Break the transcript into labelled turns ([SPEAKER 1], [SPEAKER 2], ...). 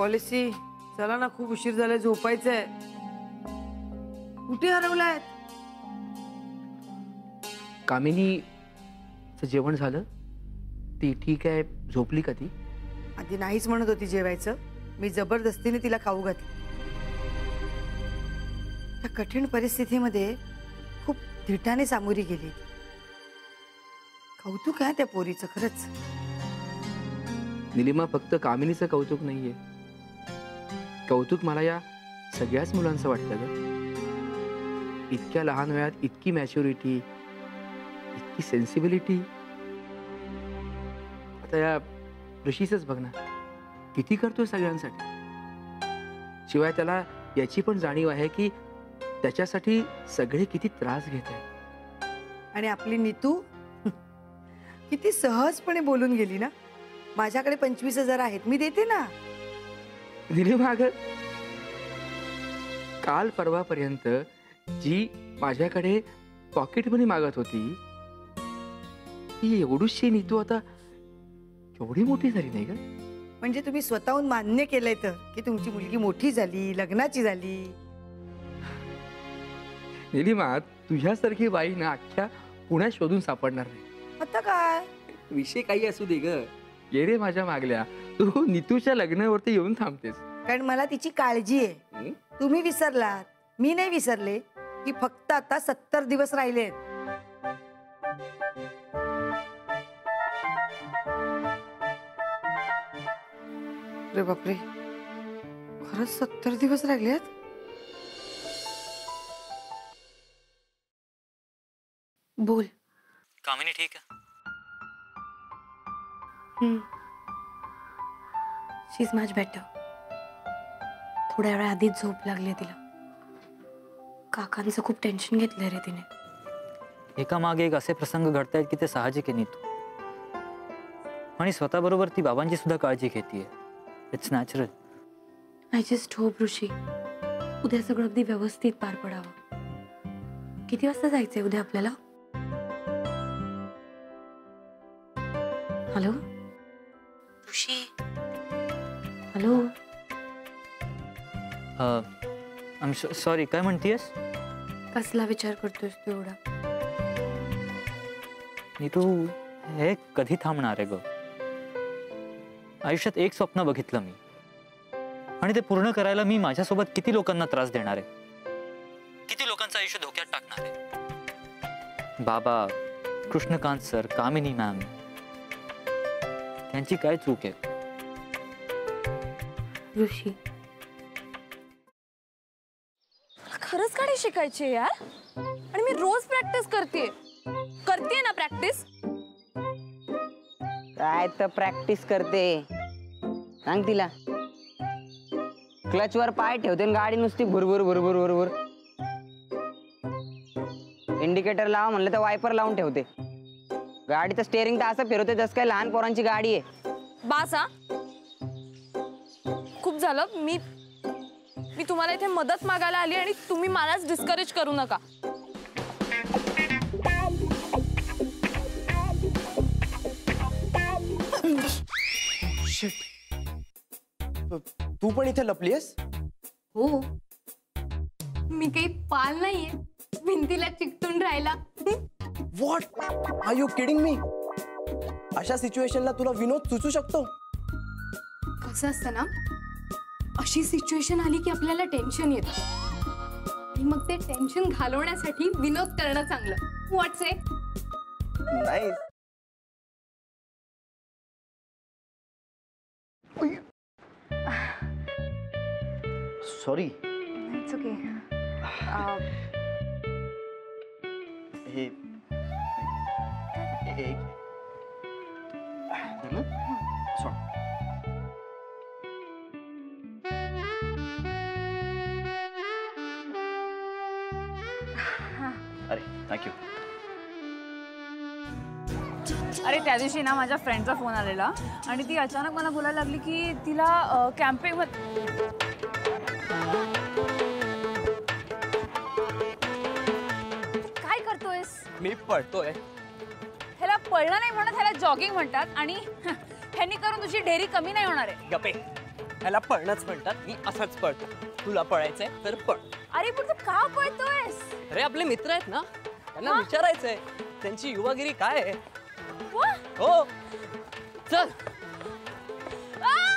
[SPEAKER 1] Policy चला ना, खूप उशीर झालाय, झोपायचंय. कुठे हरवलाय?
[SPEAKER 2] कामिनीचं जेवण झालं? ती ठीक आहे? झोपली का ती?
[SPEAKER 1] आधी नाहीच म्हणत होती जेवायचं, मी जबरदस्तीने तिला खाऊ घातली. त्या कठीण परिस्थितीमध्ये खूप धिटाने सामोरी गेली. कौतुक आहे त्या पोरीचं खरंच.
[SPEAKER 2] निलिमा, फक्त कामिनीचं कौतुक नाहीये, कौतुक मला या सगळ्याच मुलांचं वाटतं ग. इतक्या लहान वयात इतकी मॅच्युरिटी, इतकी सेन्सिबिलिटी. आता या ऋषीचंच बघ ना, किती करतोय सगळ्यांसाठी. शिवाय त्याला याची पण जाणीव आहे की त्याच्यासाठी सगळे किती त्रास घेत आहेत.
[SPEAKER 1] आणि आपली नीतू किती सहजपणे बोलून गेली ना, माझ्याकडे 25,000 आहेत, मी देते ना.
[SPEAKER 2] निलिमा, काल परवापर्यंत जी माझ्याकडे पॉकेट मनी मागत होती, ती एवढीशी नीतू आता एवढी मोठी झाली नाही ग.
[SPEAKER 1] म्हणजे तुम्ही स्वतःहून मान्य केलंय तर की तुमची मुलगी मोठी झाली, लग्नाची झाली.
[SPEAKER 2] निलिमा, तुझ्यासारखी बाई ना अख्ख्या पुण्यात शोधून सापडणार नाही.
[SPEAKER 1] आता काय
[SPEAKER 2] विषय काही असू दे ग, ये रे माझ्या मागल्या, तू नीतूच्या लग्नावरती येऊन थांबतेस.
[SPEAKER 1] कारण मला तिची काळजी आहे. तुम्ही विसरलात, मी नाही विसरले की फक्त आता 70 दिवस राहिलेत. अरे बापरे, खरंच 70 दिवस राहिलेत. बोल.
[SPEAKER 3] कामिनी ठीक है?
[SPEAKER 4] शी इज मच बेटर. थोड्या वेळा आधीच झोप लागली तिला. काकांचं खूप टेन्शन घेतलंय रे तिने.
[SPEAKER 3] एका मागे एक असे प्रसंग घडतायत की ते साहजिक आहे नीतू. आणि स्वतःबरोबर ती बाबांची सुद्धा काळजी घेतीये. It's natural.
[SPEAKER 4] I just hope Rishi, उद्या सगळं अगदी व्यवस्थित पार पडावं. किती वाजता जायचंय उद्या आपल्याला? हॅलो ऋषी, हॅलो.
[SPEAKER 3] सॉरी, काय म्हणतीयस?
[SPEAKER 4] कसला विचार करतोयस तू एवढा?
[SPEAKER 3] नीतू, हे कधी थांबणार आहे ग? आयुष्यात एक स्वप्न बघितलं मी, आणि ते पूर्ण करायला मी माझ्यासोबत किती लोकांना त्रास देणार आहे, किती लोकांचं आयुष्य धोक्यात टाकणार आहे. बाबा, कृष्णकांत सर, कामिनी मॅम, त्यांची काय चूक आहे?
[SPEAKER 4] ऋषी,
[SPEAKER 5] खरंच गाडी शिकायची यार, आणि मी रोज प्रॅक्टिस करते ना. प्रॅक्टिस
[SPEAKER 6] काय तर प्रॅक्टिस करते, सांग तिला. क्लचवर पाय ठेवते आणि गाडी नुसती भुरभुर भुरभुर भुरभुर. इंडिकेटर लावा म्हणलं तर वायपर लावून ठेवते. गाडीचं स्टेअरिंग तर असं फिरवते जसं काय लहान पोरांची गाडी आहे.
[SPEAKER 5] बासा, खूप झालं. मी तुम्हाला इथे मदत मागायला आली आणि तुम्ही मलाच डिस्करेज करू नका.
[SPEAKER 7] तू पण इथे लपलीयस?
[SPEAKER 4] हो, मी काही पाल नाहीये भिंतीला चिकटून राहिला.
[SPEAKER 7] What are you kidding me? अशा सिच्युएशनला तुला विनोद सुचू शकतो?
[SPEAKER 4] कसं असतं ना, अशी सिच्युएशन आली की आपल्याला टेन्शन येतं, आणि मग ते टेन्शन घालवण्यासाठी विनोद करणं चांगलं. What's it?
[SPEAKER 7] Nice. Sorry.
[SPEAKER 4] It's okay.
[SPEAKER 7] हे अरे थँक्यू.
[SPEAKER 5] अरे त्या दिवशी ना माझ्या फ्रेंडचा फोन आलेला, आणि ती अचानक मला बोलायला लागली की तिला कॅम्पिंग काय करतोयस?
[SPEAKER 7] मी पळतोय.
[SPEAKER 5] ह्याला पळणं नाही म्हणत, ह्याला जॉगिंग म्हणतात, आणि ह्यांनी करून तुझी ढेरी कमी नाही होणार आहे.
[SPEAKER 7] गप्पे.
[SPEAKER 8] ह्याला पळणंच म्हणतात. मी असंच पळतो. तुला पळायचंय तर पळ.
[SPEAKER 5] अरे पण तू का पळतोयस?
[SPEAKER 8] अरे आपले मित्र आहेत ना, त्यांना विचारायचंय त्यांची युवागिरी काय आहे.
[SPEAKER 5] वा!
[SPEAKER 8] हो चल.
[SPEAKER 5] आ!